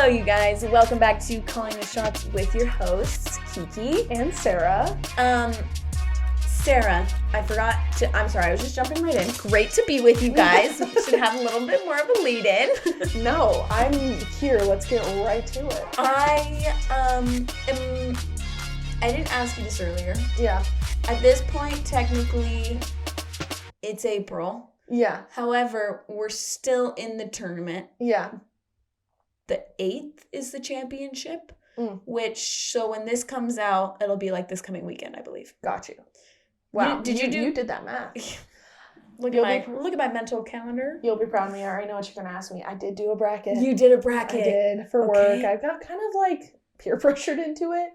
Hello, you guys. Welcome back to Calling the Shots with your hosts, Kiki and Sarah. Sarah, I'm sorry, I was just jumping right in. Great to be with you guys. We should have a little bit more of a lead-in. No, I'm here. Let's get right to it. I didn't ask you this earlier. Yeah. At this point, technically, it's April. Yeah. However, we're still in the tournament. Yeah. The 8th is the championship, so when this comes out, it'll be like this coming weekend, I believe. Got you. Wow. You did that math. Look at my mental calendar. You'll be proud of me. I already know what you're going to ask me. I did do a bracket. You did a bracket. I did for work. I got kind of like peer pressured into it.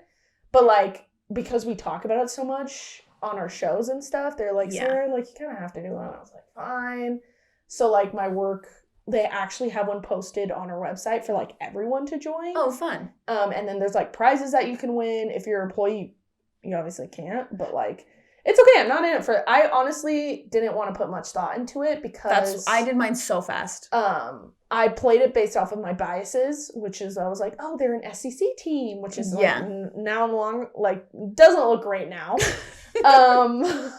But like, because we talk about it so much on our shows and stuff, they're like, Sarah, like, you kind of have to do it. And I was like, fine. So like my work, they actually have one posted on our website for like everyone to join. Oh, fun. And then there's like prizes that you can win. If you're an employee, you obviously can't, but like, it's okay. I'm not in it for it. I honestly didn't want to put much thought into it because I did mine so fast. I played it based off of my biases, which is I was like, oh, they're an SEC team, which is like, now long, like, doesn't look great now. But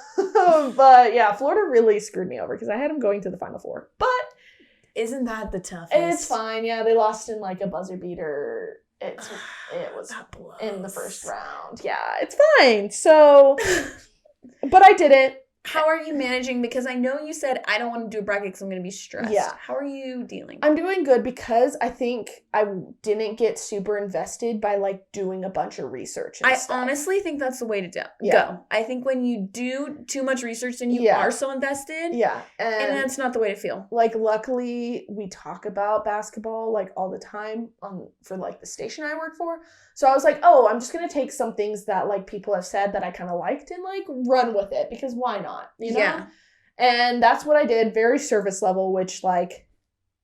yeah, Florida really screwed me over because I had them going to the Final Four. But isn't that the toughest? It's fine. Yeah, they lost in like a buzzer beater. It was in the first round. Yeah, it's fine. So, but I did it. How are you managing? Because I know you said, I don't want to do a bracket because I'm going to be stressed. Yeah. How are you dealing? I'm doing good because I think I didn't get super invested by like doing a bunch of research and stuff. Honestly think that's the way to go. I think when you do too much research and you are so invested, and that's not the way to feel. Like, luckily, we talk about basketball like all the time for like the station I work for. So I was like, oh, I'm just going to take some things that like people have said that I kind of liked and like run with it because why not? You know? Yeah. And that's what I did. Very surface level, which like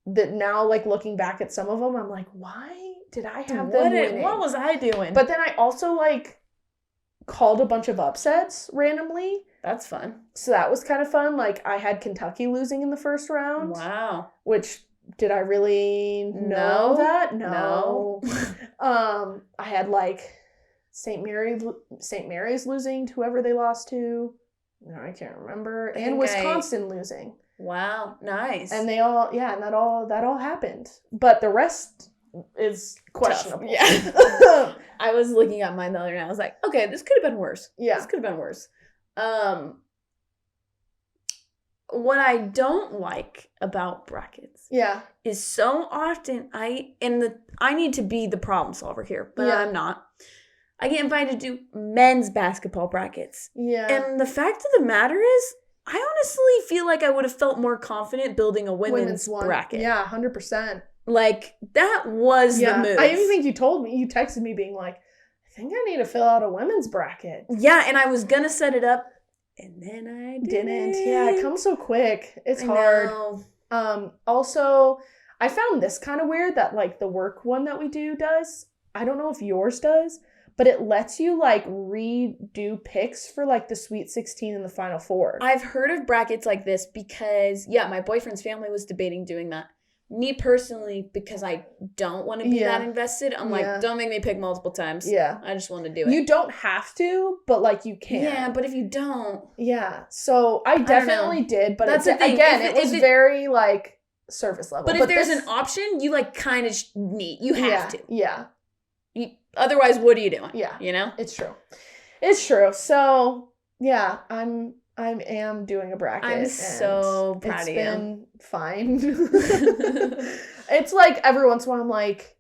that now, like looking back at some of them, I'm like, why did I have them winning? What was I doing? But then I also like called a bunch of upsets randomly. That's fun. So that was kind of fun. Like I had Kentucky losing in the first round. Wow. Which did I really know that? No. I had like St. Mary's losing to whoever they lost to. No, I can't remember. And Wisconsin losing. Wow, nice. And they all, and that all happened. But the rest is questionable. Tough. Yeah. I was looking at mine the other night. I was like, okay, this could have been worse. Yeah. This could have been worse. What I don't like about brackets is so often I need to be the problem solver here, but I'm not. I get invited to do men's basketball brackets. Yeah. And the fact of the matter is, I honestly feel like I would have felt more confident building a women's bracket. Yeah, 100%. Like, that was the move. I even think you texted me being like, I think I need to fill out a women's bracket. Yeah, and I was going to set it up, and then I didn't. Yeah, it comes so quick. It's hard. Also, I found this kind of weird that, like, the work one that we do does. I don't know if yours does. But it lets you, like, redo picks for, like, the Sweet 16 and the Final Four. I've heard of brackets like this because, my boyfriend's family was debating doing that. Me personally, because I don't want to be that invested, I'm like, don't make me pick multiple times. Yeah. I just want to do it. You don't have to, but, like, you can. Yeah, but if you don't. Yeah. So I definitely did, but that's the thing. Again, it was very, like, surface level. But if there's an option, you, like, kind of need. You have to. Yeah. Otherwise, what are you doing? Yeah. You know? It's true. It's true. So, yeah, I am doing a bracket. I'm so proud of you. It's been fine. It's like every once in a while I'm like,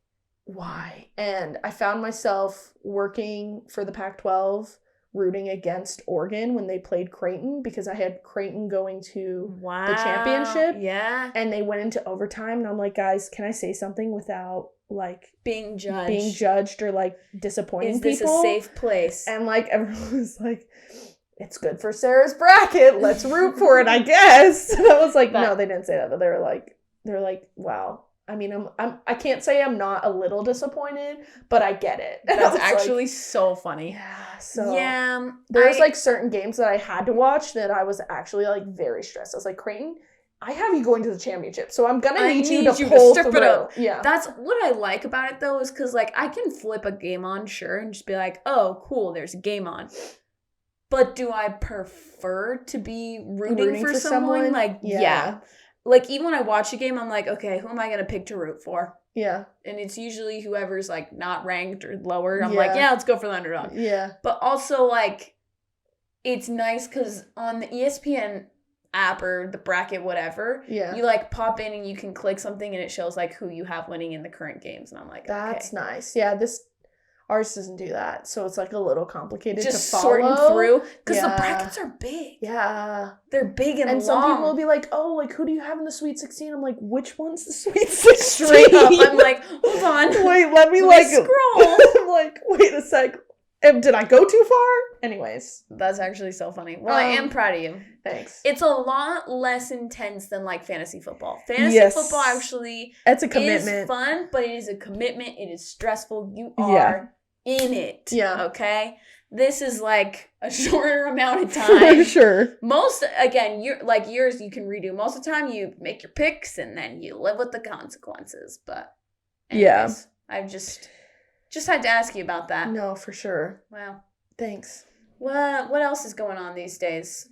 why? And I found myself working for the Pac-12 rooting against Oregon when they played Creighton because I had Creighton going to the championship. Yeah. And they went into overtime and I'm like, guys, can I say something without like being judged or like disappointing people? Is this a safe place? And like everyone was like, it's good for Sarah's bracket. Let's root for it, I guess. And I was like, no, they didn't say that, but they were like, wow. I mean, I can't say I'm not a little disappointed, but I get it. That's actually so funny. Yeah. So yeah, there's like certain games that I had to watch that I was actually like very stressed. I was like, Creighton, I have you going to the championship, so I'm gonna need you to pull through. It up. Yeah, that's what I like about it though, is because like I can flip a game on, sure, and just be like, oh, cool, there's a game on. But do I prefer to be rooting for someone? Like, yeah. Like, even when I watch a game, I'm like, okay, who am I gonna pick to root for? Yeah. And it's usually whoever's like not ranked or lower. I'm like, yeah, let's go for the underdog. Yeah. But also like, it's nice because on the ESPN app or the bracket, whatever, you like pop in and you can click something and it shows like who you have winning in the current games, and I'm like, that's nice. Yeah, ours doesn't do that, so it's like a little complicated just to follow. Sorting through, because the brackets are big. Yeah, they're big and long. Some people will be like, oh, like who do you have in the Sweet 16? I'm like, which one's the Sweet 16? Straight up, I'm like, hold on, wait, let me scroll. I'm like, wait a sec. Did I go too far? Anyways. That's actually so funny. Well, I am proud of you. Thanks. It's a lot less intense than like fantasy football. Fantasy football actually it's a commitment. Is fun, but it is a commitment. It is stressful. You are in it. Yeah. Okay? This is like a shorter amount of time. For sure. Most, again, yours you can redo. Most of the time you make your picks and then you live with the consequences. But anyways, I've just had to ask you about that. No, for sure. Wow. Thanks. What else is going on these days?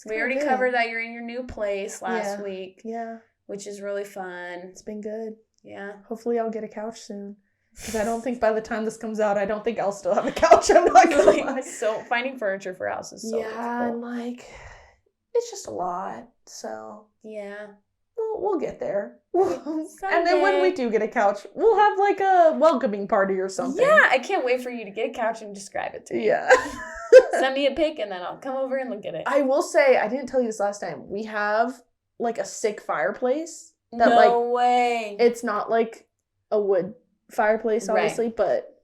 We already covered that you're in your new place last week. Yeah. Which is really fun. It's been good. Yeah. Hopefully I'll get a couch soon. Because I don't think by the time this comes out, I don't think I'll still have a couch. I'm not going to lie. So finding furniture for house is so difficult. And like, it's just a lot. So. Yeah. We'll get there. And then when we do get a couch, we'll have like a welcoming party or something. Yeah, I can't wait for you to get a couch and describe it to me. Yeah. Send me a pic and then I'll come over and look at it. I will say, I didn't tell you this last time. We have like a sick fireplace. No way. It's not like a wood fireplace, obviously, but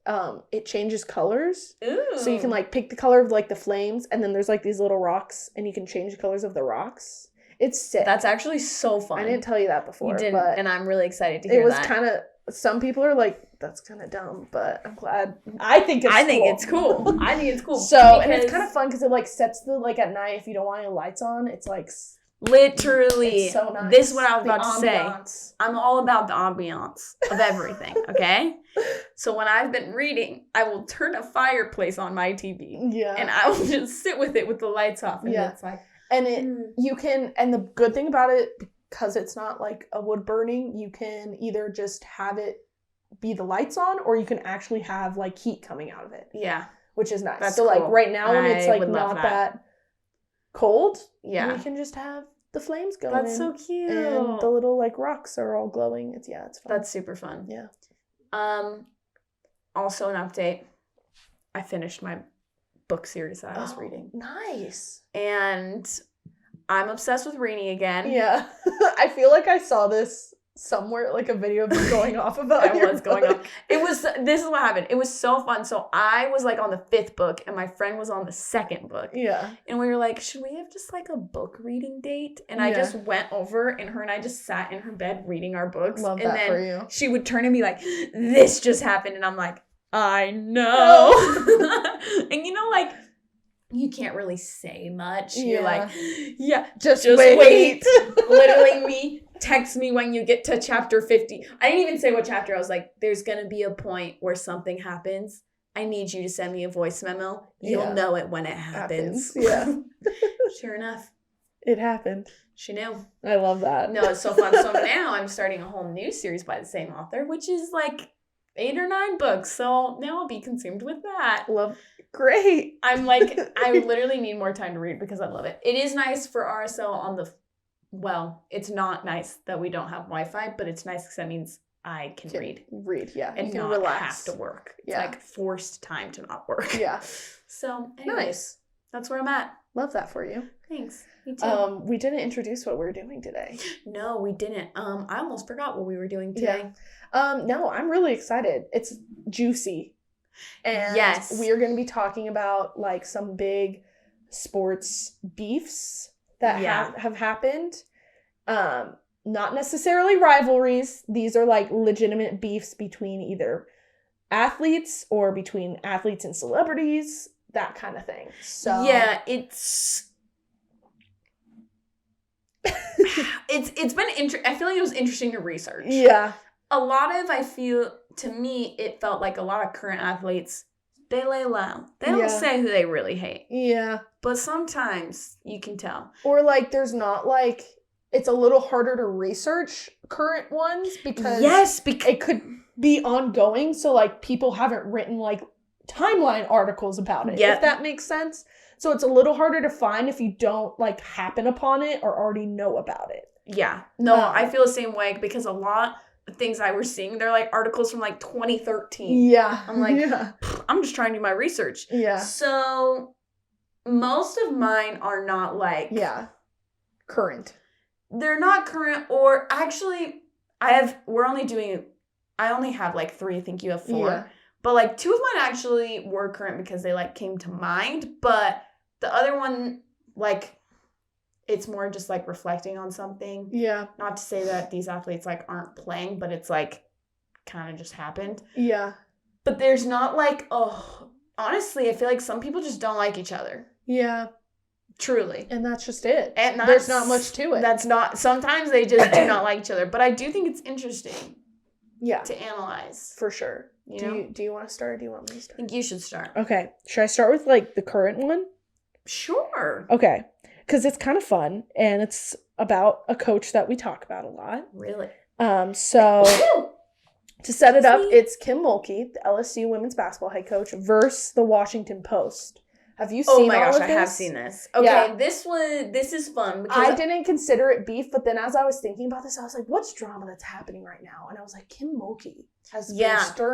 it changes colors. Ooh. So you can like pick the color of like the flames, and then there's like these little rocks, and you can change the colors of the rocks. It's sick. That's actually so fun. I didn't tell you that before. You didn't, and I'm really excited to hear that. It was kind of, some people are like, that's kind of dumb, but I'm glad. I think it's cool. I think it's cool. So, and it's kind of fun because it like sets the, like at night, if you don't want any lights on, it's like... Literally. It's so nice. This is what I was about to say. I'm all about the ambiance of everything, okay? So when I've been reading, I will turn a fireplace on my TV. Yeah. And I will just sit with it with the lights off. And it's like... And you can, and the good thing about it, because it's not like a wood burning, you can either just have it be the lights on, or you can actually have like heat coming out of it. Yeah. Which is nice. So like right now when it's like not that cold, we can just have the flames going. That's so cute. And the little like rocks are all glowing. It's fun. That's super fun. Yeah. Also an update. I finished my book series that I was reading. Nice. And I'm obsessed with Rini again. Yeah. I feel like I saw this somewhere, like a video of you going off about going off. This is what happened. It was so fun. So I was like on the 5th book and my friend was on the 2nd book. Yeah. And we were like, should we have just like a book reading date? And I just went over and her and I just sat in her bed reading our books. Love and that then for you. She would turn and be like, this just happened. And I'm like, I know. And you know, like, you can't really say much. You're like, just wait. Literally text me when you get to chapter 50. I didn't even say what chapter. I was like, there's going to be a point where something happens. I need you to send me a voice memo. You'll know it when it happens. Yeah. Sure enough. It happened. She knew. I love that. No, it's so fun. So now I'm starting a whole new series by the same author, which is like 8 or 9 books. So now I'll be consumed with that. Great. I'm like, I literally need more time to read because I love it. It is nice for RSL on the, it's not nice that we don't have Wi-Fi, but it's nice because that means I can read. Yeah. And not relax. Have to work. It's like forced time to not work. Yeah. So anyways, that's where I'm at. Love that for you. Thanks. Me too. We didn't introduce what we're doing today. No, we didn't. I almost forgot what we were doing today. No, I'm really excited. It's juicy. And we are going to be talking about like some big sports beefs that have happened. Not necessarily rivalries. These are like legitimate beefs between either athletes or between athletes and celebrities, that kind of thing. So yeah, it's it's been I feel like it was interesting to research. Yeah. A lot of, to me, it felt like a lot of current athletes, they lay low. They don't say who they really hate. Yeah. But sometimes you can tell. Or, like, there's not, like, it's a little harder to research current ones because it could be ongoing. So, like, people haven't written, like, timeline articles about it, if that makes sense. So it's a little harder to find if you don't, like, happen upon it or already know about it. Yeah. No, I feel the same way because a lot of things I was seeing, they're, like, articles from, like, 2013. Yeah. I'm like, I'm just trying to do my research. Yeah. So most of mine are not, like... Yeah. Current. They're not current, or actually, I only have, like, 3. I think you have 4. Yeah. But, like, 2 of mine actually were current because they, like, came to mind. But the other one, like, it's more just, like, reflecting on something. Yeah. Not to say that these athletes, like, aren't playing, but it's, like, kind of just happened. Yeah. But there's not, like, honestly, I feel like some people just don't like each other. Yeah. Truly. And that's just it. And there's not much to it. Sometimes they just do not like each other. But I do think it's interesting. Yeah. To analyze. For sure. Do you want to start or do you want me to start? I think you should start. Okay. Should I start with, like, the current one? Sure. Okay. Because it's kind of fun, and it's about a coach that we talk about a lot. Really? So, to set it up, it's Kim Mulkey, the LSU women's basketball head coach, versus the Washington Post. Have you seen all of this? Oh my gosh, I have seen this. Okay, this is fun. Because I didn't consider it beef, but then as I was thinking about this, I was like, what's drama that's happening right now? And I was like, Kim Mulkey has been stirring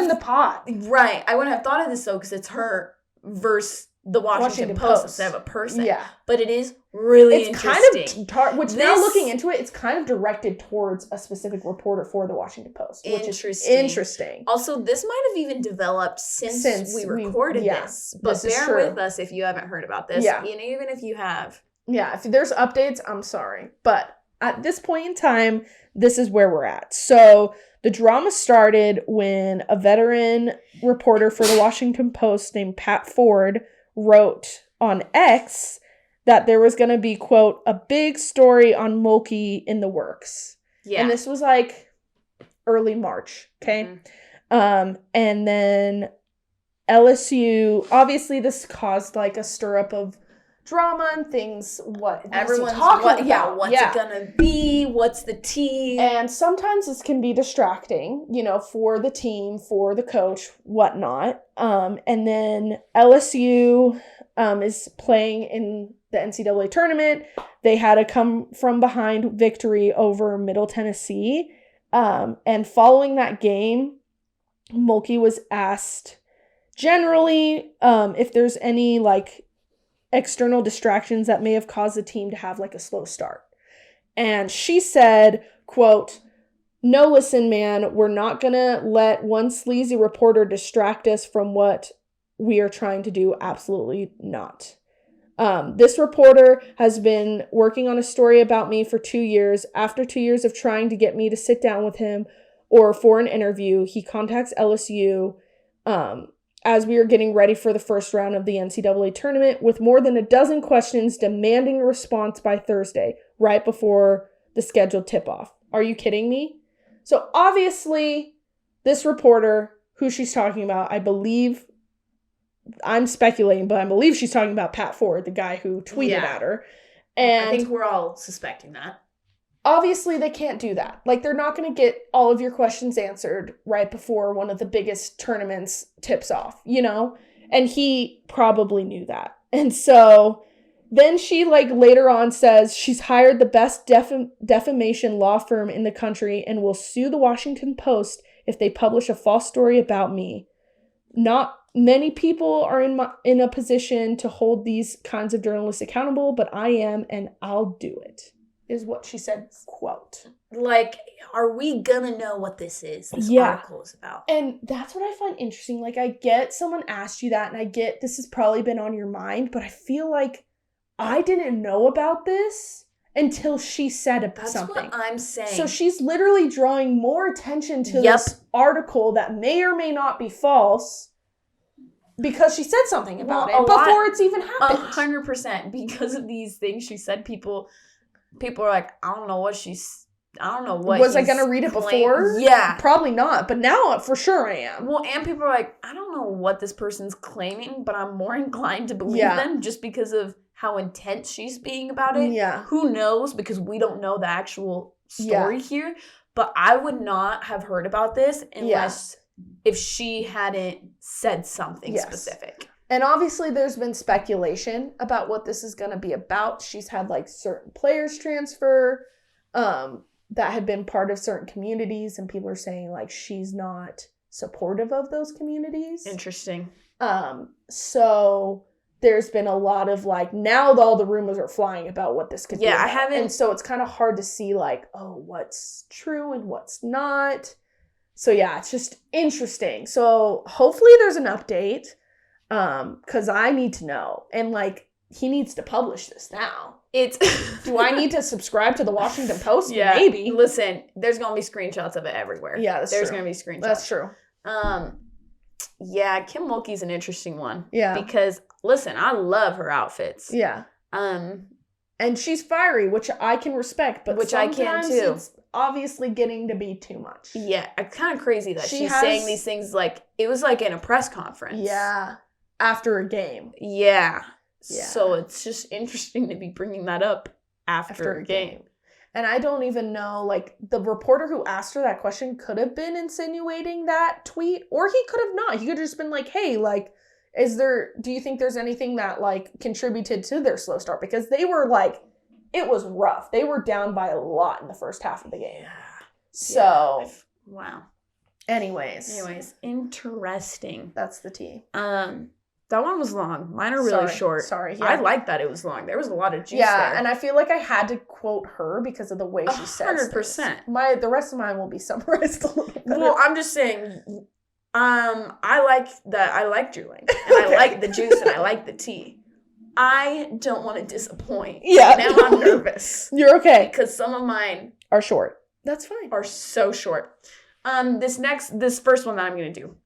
the pot. Right. I wouldn't have thought of this, though, because it's her versus the Washington Post instead of a person. Yeah. But it is really interesting. It's kind of, now looking into it, it's kind of directed towards a specific reporter for the Washington Post, which is interesting. Also, this might have even developed since we recorded this. But bear with us if you haven't heard about this. Yeah. Even if you have. Yeah, if there's updates, I'm sorry. But at this point in time, this is where we're at. So the drama started when a veteran reporter for the Washington Post named Pat Ford wrote on X that there was going to be, quote, a big story on Mulkey in the works. Yeah. And this was like early March, okay? Mm-hmm. And then LSU, obviously this caused like a stir up of drama and things, everyone's talking about. What's it gonna be? What's the tea? And sometimes this can be distracting, for the team, for the coach, whatnot. And then LSU is playing in the NCAA tournament. They had a come from behind victory over Middle Tennessee. And following that game, Mulkey was asked generally if there's any like external distractions that may have caused the team to have like a slow start. And she said, quote, "No, listen, man, we're not going to let one sleazy reporter distract us from what we are trying to do. Absolutely not. This reporter has been working on a story about me for 2 years. After 2 years of trying to get me to sit down with him or for an interview, he contacts LSU as we are getting ready for the first round of the NCAA tournament with more than a dozen questions demanding a response by Thursday, right before the scheduled tip-off. Are you kidding me?" So obviously, this reporter, who she's talking about, I'm speculating, but I believe she's talking about Pat Ford, the guy who tweeted at her. And I think we're all suspecting that. Obviously, they can't do that. Like, they're not going to get all of your questions answered right before one of the biggest tournaments tips off, And he probably knew that. And so then she, like, later on says she's hired the best defamation law firm in the country and will sue the Washington Post if they publish a false story about me. Not many people are in a position to hold these kinds of journalists accountable, but I am, and I'll do it. Is what she said, quote. Like, are we gonna know what this article is about? And that's what I find interesting. Like, I get someone asked you that, and I get this has probably been on your mind, but I feel like I didn't know about this until she said something. That's what I'm saying. So she's literally drawing more attention to this article that may or may not be false because she said something about it before it's even happened. 100%. Because of these things she said, people people are like, I don't know what was I gonna read it before? Yeah, probably not, but now for sure I am. Well, and people are like, I don't know what this person's claiming, but I'm more inclined to believe them just because of how intense she's being about it. Yeah, who knows, because we don't know the actual story here, but I would not have heard about this unless if she hadn't said something specific. And obviously there's been speculation about what this is going to be about. She's had like certain players transfer that have been part of certain communities, and people are saying like she's not supportive of those communities. Interesting. So there's been a lot of like, now all the rumors are flying about what this could be about. I haven't. And so it's kind of hard to see like, oh, what's true and what's not. So yeah, it's just interesting. So hopefully there's an update, because I need to know. And like, he needs to publish this now. Do I need to subscribe to the Washington Post? Yeah. Maybe. Listen, there's going to be screenshots of it everywhere. Yeah, there's going to be screenshots. That's true. Yeah, Kim Mulkey's an interesting one. Yeah. Because, listen, I love her outfits. Yeah. And she's fiery, which I can respect, but I can too. It's obviously getting to be too much. Yeah, it's kind of crazy that she's saying these things like, it was like in a press conference. Yeah. After a game. Yeah. So it's just interesting to be bringing that up after a game. And I don't even know, like, the reporter who asked her that question could have been insinuating that tweet, or he could have not. He could have just been like, hey, like, do you think there's anything that, like, contributed to their slow start? Because they were, like, it was rough. They were down by a lot in the first half of the game. Yeah. So. Wow. Anyways, interesting. That's the tea. That one was long. Mine are really short. Sorry. Yeah. I like that it was long. There was a lot of juice there. Yeah, and I feel like I had to quote her because of the way she says 100%. The rest of mine will be summarized a little bit better. Well, I'm just saying, I like drooling. And I like the juice and I like the tea. I don't want to disappoint. Yeah. Now I'm nervous. You're okay. Because some of mine are short. That's fine. Are so short. This first one that I'm going to do.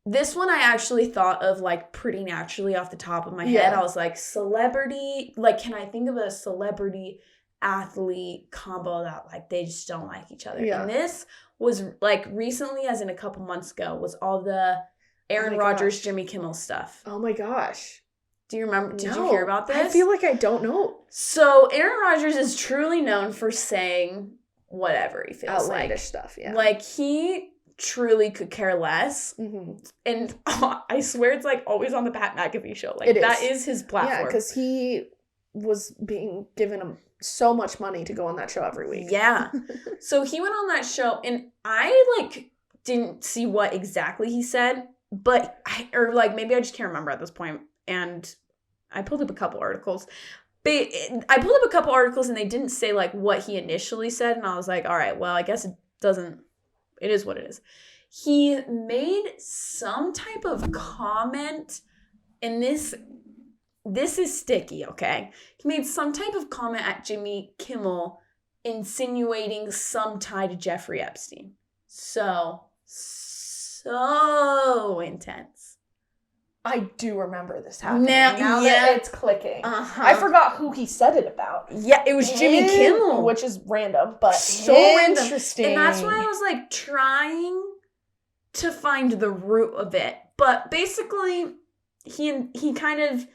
This one I actually thought of like pretty naturally off the top of my head. I was like, celebrity, like, can I think of a celebrity athlete combo that like they just don't like each other? Yeah. And this was like recently, as in a couple months ago, was all the Aaron Rodgers, Jimmy Kimmel stuff. Oh my gosh. Do you remember? Did you hear about this? I feel like I don't know. So Aaron Rodgers is truly known for saying whatever he feels like. Outlandish stuff, yeah. Like he truly could care less. Mm-hmm. And I swear it's like always on the Pat McAfee show. Like that is his platform. Yeah, because he was being given so much money to go on that show every week. Yeah. So he went on that show and I like didn't see what exactly he said, but maybe I just can't remember at this point. And I pulled up a couple articles. And they didn't say like what he initially said. And I was like, all right, well, I guess it is what it is. He made some type of comment, and this is sticky, okay? He made some type of comment at Jimmy Kimmel insinuating some tie to Jeffrey Epstein. So intense. I do remember this happening. Now that it's clicking. Uh-huh. I forgot who he said it about. Yeah, it was Jimmy Kimmel. Which is random, but so interesting. And that's why I was like trying to find the root of it. But basically, he kind of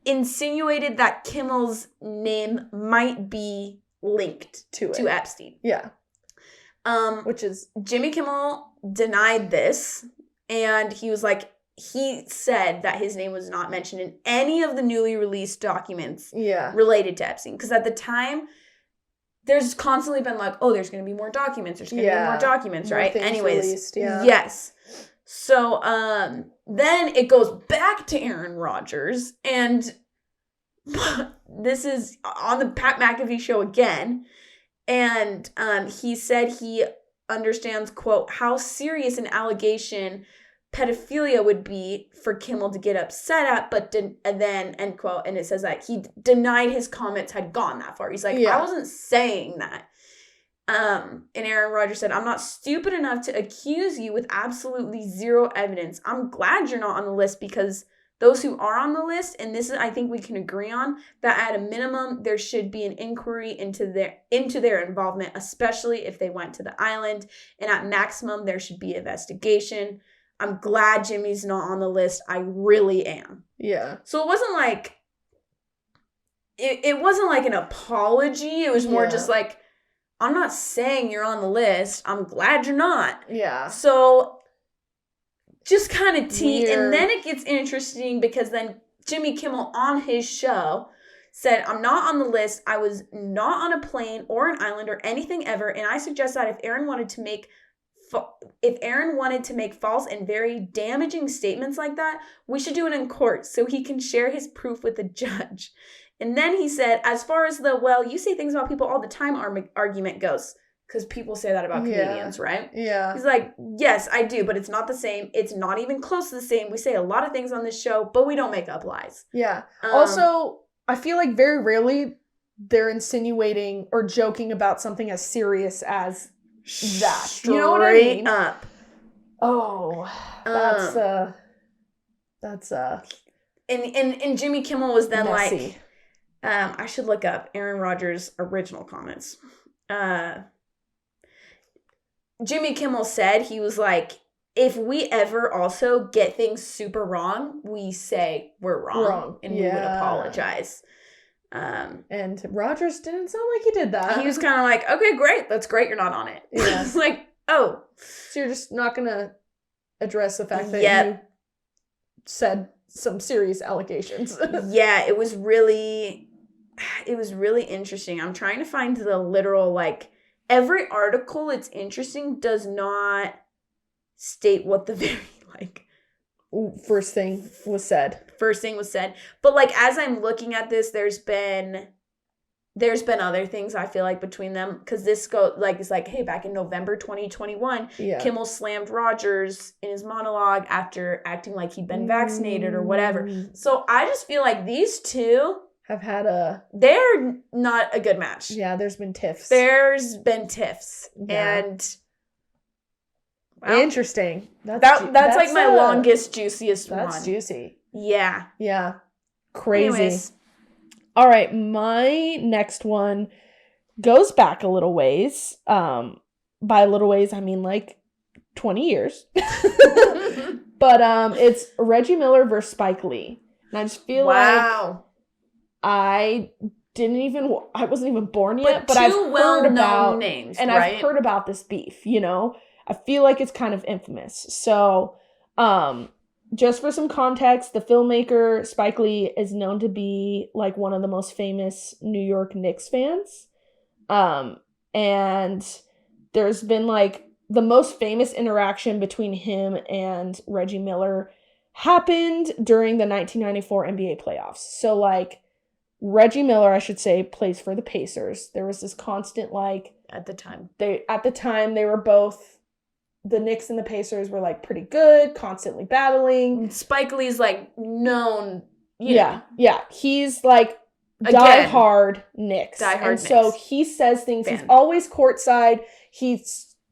insinuated that Kimmel's name might be linked to Epstein. Yeah. Which is Jimmy Kimmel denied this. And he was like, he said that his name was not mentioned in any of the newly released documents related to Epstein. Because at the time, there's constantly been like, oh, there's going to be more documents. There's going to be more documents, right? Anyways. Released, yeah. Yes. So then it goes back to Aaron Rodgers. And this is on the Pat McAfee show again. And he said he understands, quote, how serious an allegation pedophilia would be for Kimmel to get upset at, but and then, end quote, and it says that he denied his comments had gone that far. He's like, I wasn't saying that. And Aaron Rodgers said, I'm not stupid enough to accuse you with absolutely zero evidence. I'm glad you're not on the list because those who are on the list, and this is, I think we can agree on, that at a minimum, there should be an inquiry into their involvement, especially if they went to the island. And at maximum, there should be investigation. I'm glad Jimmy's not on the list. I really am. Yeah. So it wasn't like, it wasn't like an apology. It was more just like, I'm not saying you're on the list. I'm glad you're not. Yeah. So just kind of and then it gets interesting because then Jimmy Kimmel on his show said, I'm not on the list. I was not on a plane or an island or anything ever. And I suggest that if Aaron wanted to make false and very damaging statements like that, we should do it in court so he can share his proof with the judge. And then he said, as far as the, well, you say things about people all the time argument goes, because people say that about comedians, right? Yeah. He's like, yes, I do, but it's not the same. It's not even close to the same. We say a lot of things on this show, but we don't make up lies. Yeah. Also, I feel like very rarely they're insinuating or joking about something as serious as that. You know what I mean? Up. Oh, that's And Jimmy Kimmel was then messy. Like, I should look up Aaron Rodgers' original comments. Jimmy Kimmel said, he was like, if we ever also get things super wrong, we say we're wrong. And we would apologize. And Rodgers didn't sound like he did that. He was kind of like, okay, great. That's great. You're not on it. Yeah. It's like, oh. So you're just not going to address the fact that you said some serious allegations. Yeah, it was really interesting. I'm trying to find the literal, like, every article, it's interesting, does not state what the very, like, first thing was said. But, like, as I'm looking at this, there's been other things, I feel like, between them. Because this it's like, hey, back in November 2021, Kimmel slammed Rodgers in his monologue after acting like he'd been vaccinated or whatever. So I just feel like these two have had they're not a good match. Yeah, there's been tiffs. Yeah. And well, interesting. That's like my longest, juiciest one. That's juicy. Yeah. Yeah. Crazy. Anyways. All right, my next one goes back a little ways. By a little ways, I mean like 20 years. But it's Reggie Miller versus Spike Lee. And I just feel like I wasn't even born yet, but I've heard about names, and right? I've heard about this beef, you know? I feel like it's kind of infamous. So, just for some context, the filmmaker Spike Lee is known to be like one of the most famous New York Knicks fans. And there's been like the most famous interaction between him and Reggie Miller happened during the 1994 NBA playoffs. So like Reggie Miller, I should say, plays for the Pacers. There was this constant like at the time they were both, the Knicks and the Pacers were like pretty good, constantly battling. Spike Lee's like known. Yeah. He's like diehard Knicks. And so he says things. He's always courtside. He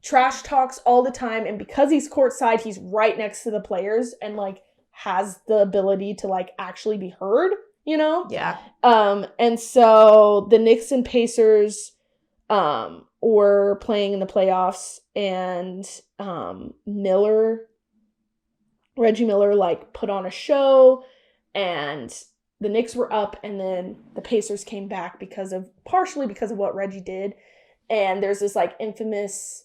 trash talks all the time. And because he's courtside, he's right next to the players and like has the ability to like actually be heard, you know? Yeah. And so the Knicks and Pacers were playing in the playoffs, and Reggie Miller like put on a show, and the Knicks were up, and then the Pacers came back partially because of what Reggie did. And there's this like infamous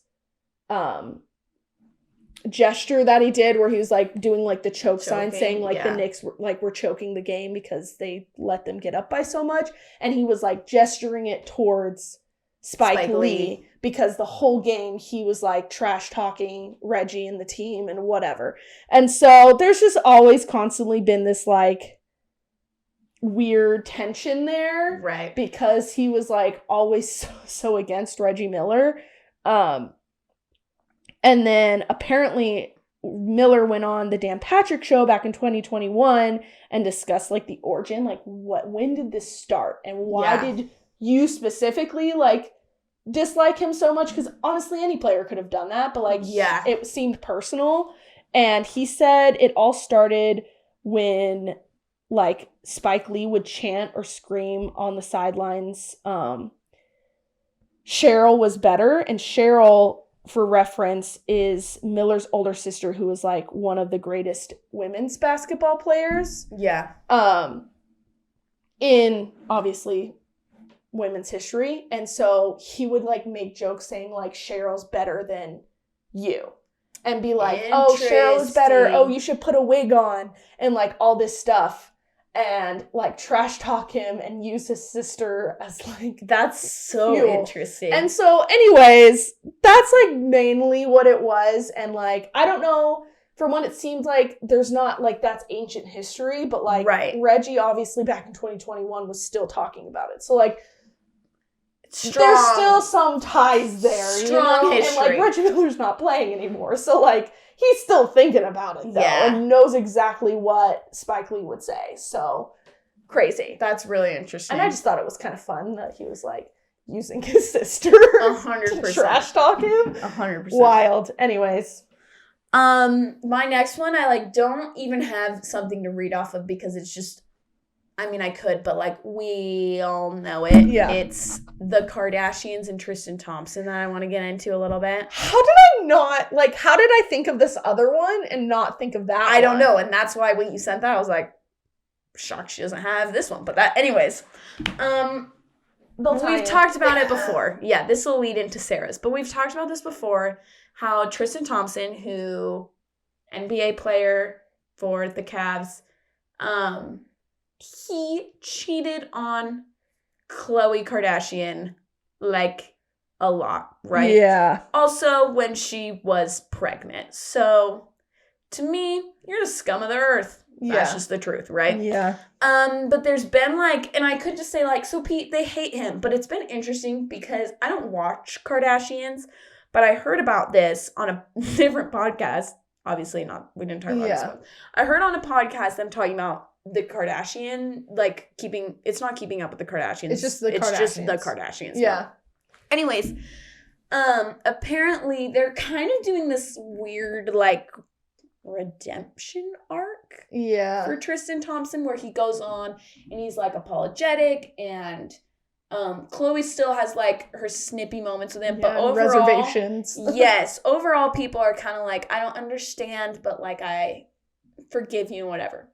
gesture that he did where he was like doing like the choke sign, saying like the Knicks were choking the game because they let them get up by so much, and he was like gesturing it towards Spike Lee because the whole game he was like trash talking Reggie and the team and whatever. And so there's just always constantly been this like weird tension there, right? Because he was like always so against Reggie Miller. And then apparently Miller went on the Dan Patrick Show back in 2021 and discussed like the origin, like when did this start and why did you specifically like dislike him so much? Because honestly, any player could have done that, but like it seemed personal. And he said it all started when like Spike Lee would chant or scream on the sidelines, Cheryl was better. And Cheryl, for reference, is Miller's older sister, who is like one of the greatest women's basketball players. Yeah. In obviously women's history. And so he would like make jokes saying like Cheryl's better than you. And be like, oh, Cheryl's better. Oh, you should put a wig on. And like all this stuff. And like trash talk him and use his sister as like that's so fuel. Interesting. And so anyways, that's like mainly what it was. And like I don't know, from what it seems like there's not like that's ancient history, but like Reggie obviously back in 2021 was still talking about it. So like there's still some ties there, strong history. And like Reggie Miller's not playing anymore. So like he's still thinking about it, though, and knows exactly what Spike Lee would say. So, crazy. That's really interesting. And I just thought it was kind of fun that he was, like, using his sister 100% to trash talk him. 100%. Wild. Anyways. My next one, I, like, don't even have something to read off of because it's just, I mean, I could, but, like, we all know it. Yeah. It's the Kardashians and Tristan Thompson that I want to get into a little bit. How did I think of this other one and not think of that I don't know, and that's why when you sent that, I was like, shocked she doesn't have this one. But that, anyways. We've talked about it before. Yeah, this will lead into Sarah's. But we've talked about this before, how Tristan Thompson, who, NBA player for the Cavs, he cheated on Khloe Kardashian, like, a lot, right? Yeah. Also, when she was pregnant. So, to me, you're the scum of the earth. Yeah. That's just the truth, right? Yeah. But there's been, like, and I could just say, like, so Pete, they hate him. But it's been interesting because I don't watch Kardashians, but I heard about this on a different podcast. Obviously not, we didn't talk about this one. I heard on a podcast them talking about the Kardashian, like, it's not keeping up with the Kardashians. It's just the Kardashians. Yeah. Anyways, apparently they're kind of doing this weird, like, redemption arc. Yeah. For Tristan Thompson, where he goes on and he's, like, apologetic, and Khloe still has, like, her snippy moments with him, but overall, reservations. Yes, overall people are kind of like, I don't understand, but, like, I forgive you and whatever.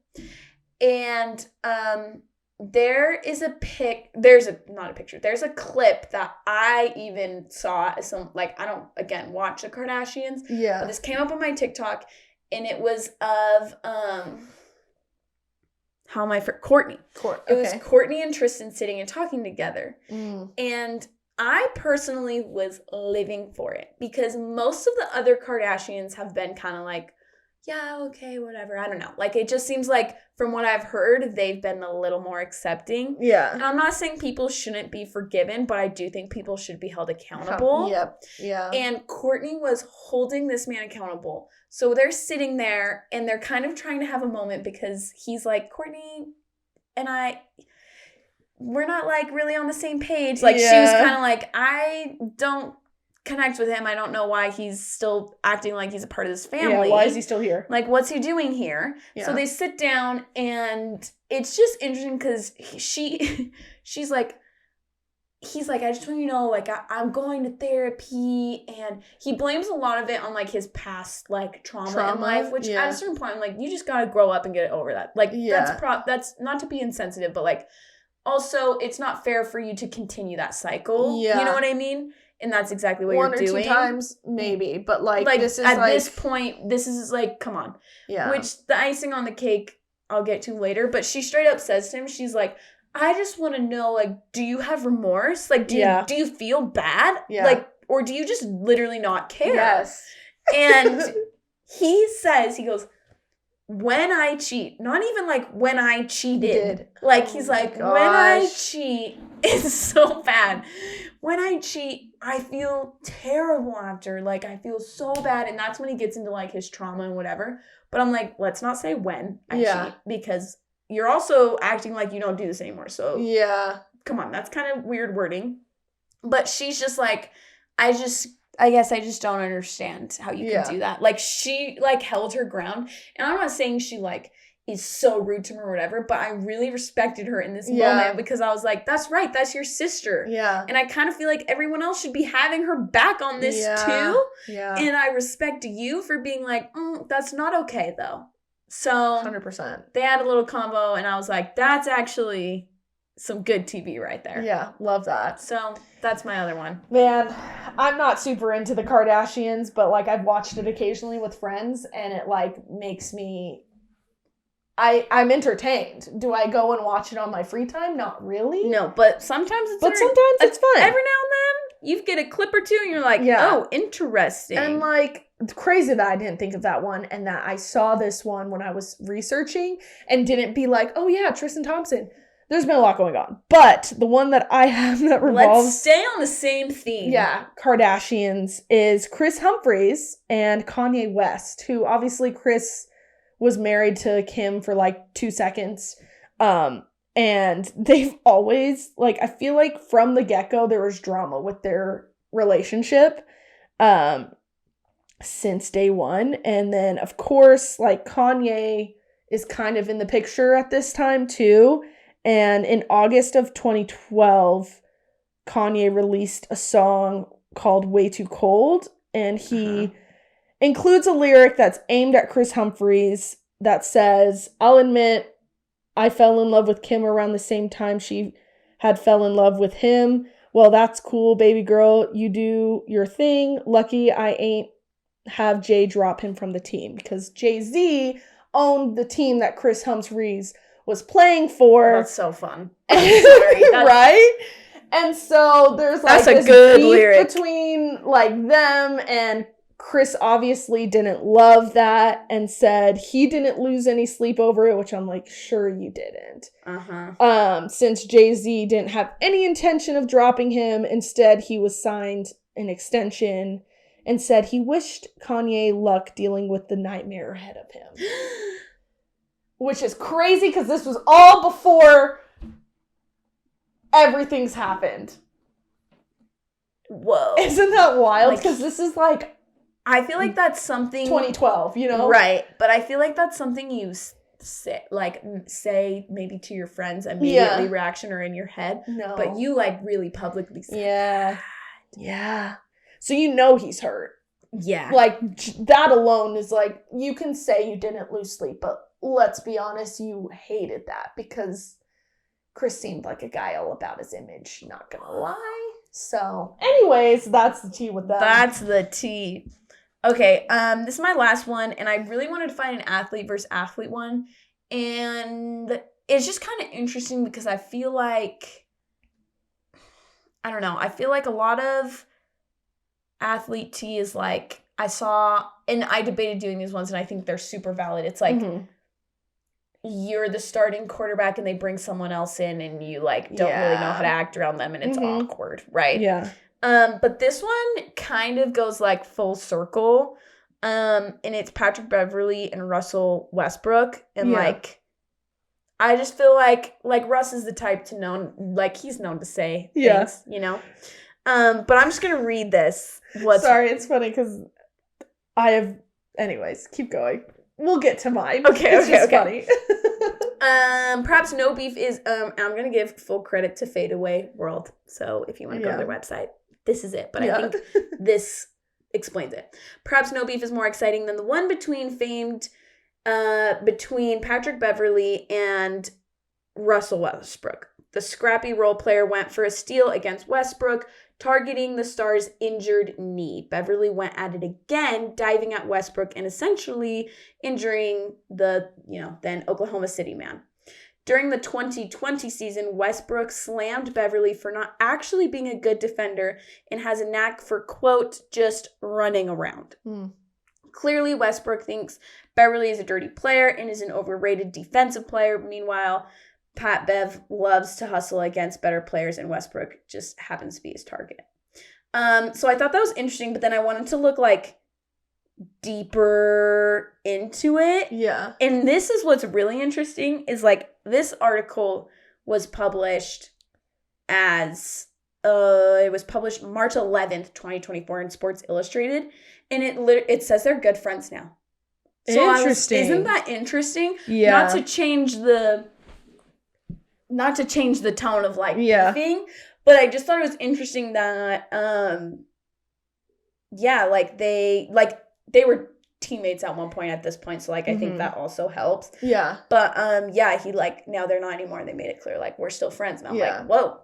And there's a clip that I even saw as some, like, I don't, again, watch the Kardashians. Yeah. But this came up on my TikTok, and it was of, Kourtney. It was Kourtney and Tristan sitting and talking together. And I personally was living for it because most of the other Kardashians have been kind of like, yeah, okay, whatever. I don't know. Like, it just seems like from what I've heard, they've been a little more accepting. Yeah. And I'm not saying people shouldn't be forgiven, but I do think people should be held accountable. Yep. Yeah. And Kourtney was holding this man accountable. So they're sitting there and they're kind of trying to have a moment because he's like, Kourtney and we're not, like, really on the same page. Like, she was kind of like, I don't connect with him. I don't know why he's still acting like he's a part of this family. Yeah, why is he still here? Like, what's he doing here? Yeah. So they sit down, and it's just interesting because she's like, he's like, I just want you to know, like, I'm going to therapy, and he blames a lot of it on, like, his past, like, trauma in life, which at a certain point, I'm like, you just gotta grow up and get over that. Like, that's not to be insensitive, but, like, also, it's not fair for you to continue that cycle. Yeah. You know what I mean? And that's exactly what you're doing. 1 or 2 times, maybe. But, like this is, at this point, this is, like, come on. Yeah. Which, the icing on the cake, I'll get to later. But she straight up says to him, she's like, I just want to know, like, do you have remorse? Like, do you feel bad? Yeah. Like, or do you just literally not care? Yes. And he goes, when I cheat, not even, like, when I cheated. Like, he's like, when I cheat, it's so bad. When I cheat, I feel terrible after. Like, I feel so bad. And that's when he gets into, like, his trauma and whatever. But I'm like, let's not say when I cheat. Because you're also acting like you don't do this anymore. So, come on. That's kind of weird wording. But she's just like, I guess I just don't understand how you can do that. Like, she, like, held her ground. And I'm not saying she, like, is so rude to me or whatever, but I really respected her in this moment because I was like, that's right, that's your sister. Yeah. And I kind of feel like everyone else should be having her back on this too. Yeah. And I respect you for being like, that's not okay though. So 100%. They had a little combo and I was like, that's actually some good TV right there. Yeah, love that. So that's my other one. Man, I'm not super into the Kardashians, but like I've watched it occasionally with friends and it like makes me I'm entertained. Do I go and watch it on my free time? Not really. No, but sometimes it's it's fun. Every now and then you get a clip or two and you're like, oh, interesting. And like it's crazy that I didn't think of that one and that I saw this one when I was researching and didn't be like, oh yeah, Tristan Thompson. There's been a lot going on. But the one that I have that revolves... Let's stay on the same theme. Yeah, Kardashians is Kris Humphries and Kanye West, who obviously Kris was married to Kim for like 2 seconds. And they've always, like, I feel like from the get-go there was drama with their relationship since day one. And then, of course, like, Kanye is kind of in the picture at this time, too. And in August of 2012, Kanye released a song called Way Too Cold. And he includes a lyric that's aimed at Kris Humphries that says, I'll admit I fell in love with Kim around the same time she had fell in love with him. Well, that's cool, baby girl. You do your thing. Lucky I ain't have Jay drop him from the team. Because Jay-Z owned the team that Kris Humphries was playing for. That's so fun. Sorry, right? And so there's like that's a this good beef lyric between like them, and Kris obviously didn't love that and said he didn't lose any sleep over it, which I'm like, sure you didn't. Since Jay-Z didn't have any intention of dropping him, instead he was signed an extension and said he wished Kanye luck dealing with the nightmare ahead of him. Which is crazy because this was all before everything's happened. Whoa. Isn't that wild? Because this is like... I feel like that's something... 2012, you know? Right. But I feel like that's something you say maybe to your friends, immediately reaction or in your head. No. But you like really publicly say that. Yeah. So you know he's hurt. Yeah. Like that alone is like, you can say you didn't lose sleep, but let's be honest, you hated that because Kris seemed like a guy all about his image, not gonna lie. So, anyways, that's the tea with that. That's the tea. Okay, this is my last one, and I really wanted to find an athlete versus athlete one, and it's just kind of interesting because I feel like, I don't know, I feel like a lot of athlete tea is like, I saw, and I debated doing these ones, and I think they're super valid. It's like, you're the starting quarterback and they bring someone else in and you like don't really know how to act around them and it's awkward, right? Yeah. But this one kind of goes like full circle. And it's Patrick Beverley and Russell Westbrook. And like I just feel like Russ is the type to know, like he's known to say things, you know? But I'm just gonna read this. Sorry, it's funny because anyways, keep going. We'll get to mine. Okay, it's just funny. Perhaps no beef is, I'm going to give full credit to Fadeaway World. So if you want to go to their website, this is it. But I think this explains it. Perhaps no beef is more exciting than the one between Patrick Beverley and Russell Westbrook. The scrappy role player went for a steal against Westbrook, targeting the star's injured knee. Beverley went at it again, diving at Westbrook and essentially injuring the, then Oklahoma City man. During the 2020 season, Westbrook slammed Beverley for not actually being a good defender and has a knack for, quote, just running around. Clearly, Westbrook thinks Beverley is a dirty player and is an overrated defensive player. Meanwhile, Pat Bev loves to hustle against better players, and Westbrook just happens to be his target. So I thought that was interesting, but then I wanted to look like deeper into it. Yeah. And this is what's really interesting is like this article was published as it was published March 11th, 2024 in Sports Illustrated, and it says they're good friends now. So isn't that interesting? Yeah. Not to change the tone of like beefing, but I just thought it was interesting that like they were teammates at one point at this point, so like I think that also helps. Yeah. But he like now they're not anymore, and they made it clear like we're still friends. And I'm like, whoa,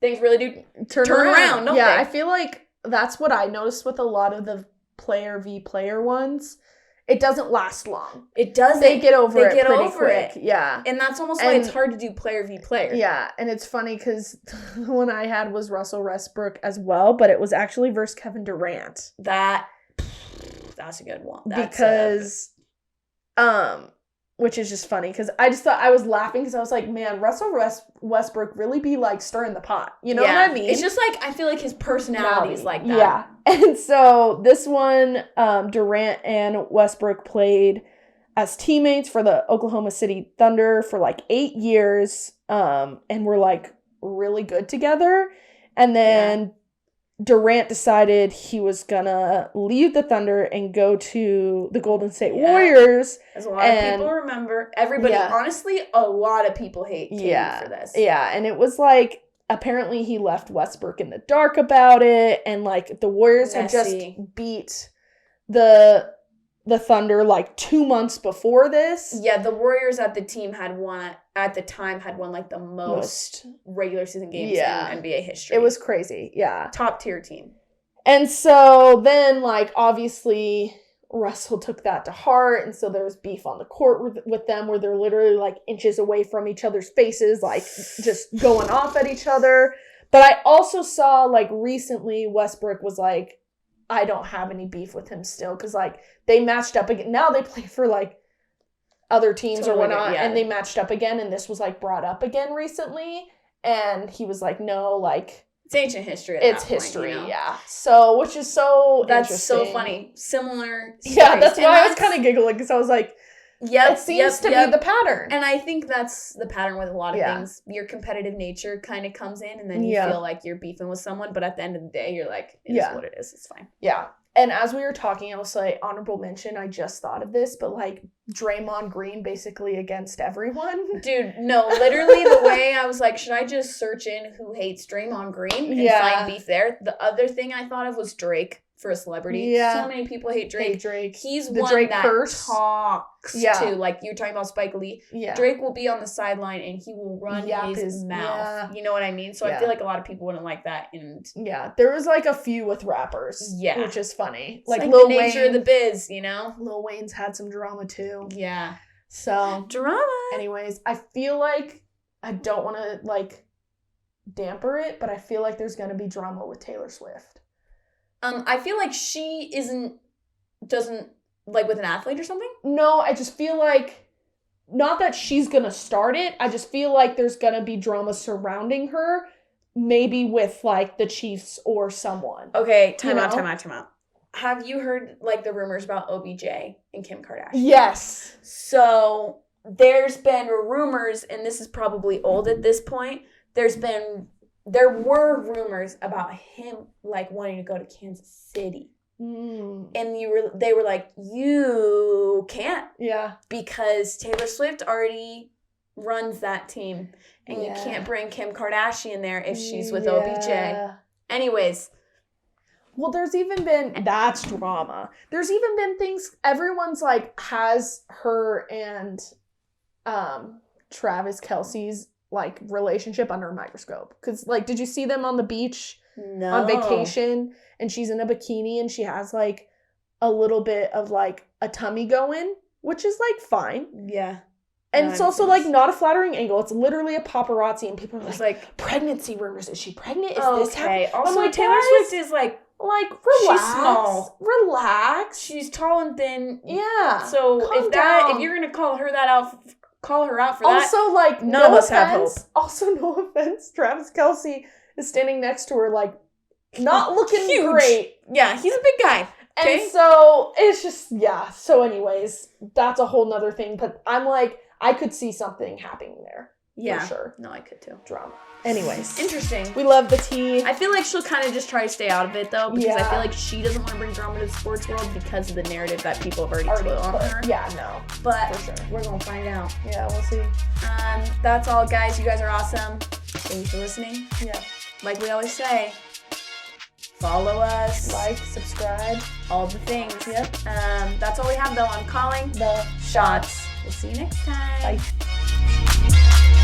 things really do turn around, don't they? I feel like that's what I noticed with a lot of the player v player ones. It doesn't last long. It doesn't. They get over it pretty quick. Yeah. And that's almost why it's hard to do player v player. Yeah. And it's funny because the one I had was Russell Westbrook as well, but it was actually versus Kevin Durant. That's a good one. Which is just funny because I just thought I was laughing because I was like, man, Russell Westbrook really be like stirring the pot. You know what I mean? It's just like, I feel like his personality is like that. Yeah. And so this one, Durant and Westbrook played as teammates for the Oklahoma City Thunder for like 8 years and were like really good together. And then Durant decided he was gonna leave the Thunder and go to the Golden State Warriors. As a lot of people remember. Everybody, honestly, a lot of people hate KD for this. Yeah, and it was like, apparently he left Westbrook in the dark about it, and like the Warriors had just beat the Thunder like 2 months before this. Yeah, the Warriors at the time had won like the most regular season games in NBA history. It was crazy. Yeah. Top tier team. And so then like obviously Russell took that to heart, and so there was beef on the court with them where they're literally like inches away from each other's faces, like just going off at each other. But I also saw like recently Westbrook was like, I don't have any beef with him still, because like they matched up again. Now they play for like other teams or whatnot, and they matched up again, and this was like brought up again recently, and he was like, no, like it's ancient history. It's history, yeah. So, which is so that's so funny. Similar stories. Yeah, that's why I was kind of giggling, because I was like, it seems to be the pattern. And I think that's the pattern with a lot of things. Your competitive nature kind of comes in, and then you feel like you're beefing with someone, but at the end of the day, you're like, it is what it is. It's fine. Yeah. And as we were talking, I'll say honorable mention, I just thought of this, but like Draymond Green basically against everyone. Dude, no, literally the way I was like, should I just search in who hates Draymond Green and find beef there? The other thing I thought of was Drake for a celebrity. Yeah. So many people hate Drake. He's the one Drake that talks to, like you were talking about Spike Lee. Yeah. Drake will be on the sideline and he will run his mouth. Yeah. You know what I mean? So I feel like a lot of people wouldn't like that. And there was like a few with rappers. Yeah. Which is funny. Like Lil Wayne, the nature of the biz, you know? Lil Wayne's had some drama too. Yeah. So drama. Anyways, I feel like I don't want to like damper it, but I feel like there's gonna be drama with Taylor Swift. I feel like she doesn't like with an athlete or something. No, I just feel like, not that she's gonna start it. I just feel like there's gonna be drama surrounding her, maybe with like the Chiefs or someone. Okay, time out. Have you heard like the rumors about OBJ and Kim Kardashian? Yes. So there's been rumors, and this is probably old at this point. There were rumors about him like wanting to go to Kansas City. And they were like, you can't. Yeah. Because Taylor Swift already runs that team. And you can't bring Kim Kardashian there if she's with OBJ. Anyways. Well, there's even been, that's drama. There's even been things, everyone's like, has her and Travis Kelce's like relationship under a microscope. Because like, did you see them on the beach on vacation, and she's in a bikini and she has like a little bit of like a tummy going, which is like fine. Yeah. And it's also like not a flattering angle. It's literally a paparazzi, and people are like pregnancy rumors. Is she pregnant? Is this happening? Also, like, Taylor Swift is like relax. She's small. Relax. She's tall and thin. Yeah. So if you're gonna call her out for that. Also, like, none of us have hope. Also, no offense, Travis Kelce is standing next to her, like, not looking huge. Great. Yeah, he's a big guy. Okay? And so it's just So anyways, that's a whole nother thing. But I'm like, I could see something happening there. Yeah. For sure. No, I could too. Drama. Anyways. Interesting. We love the tea. I feel like she'll kind of just try to stay out of it, though, because I feel like she doesn't want to bring drama to the sports world because of the narrative that people have already put on her. Yeah, no. But for sure. We're going to find out. Yeah, we'll see. That's all, guys. You guys are awesome. Thank you for listening. Yeah. Like we always say, follow us. Like, subscribe. All the things. Yep. That's all we have, though. I'm calling the shots. We'll see you next time. Bye.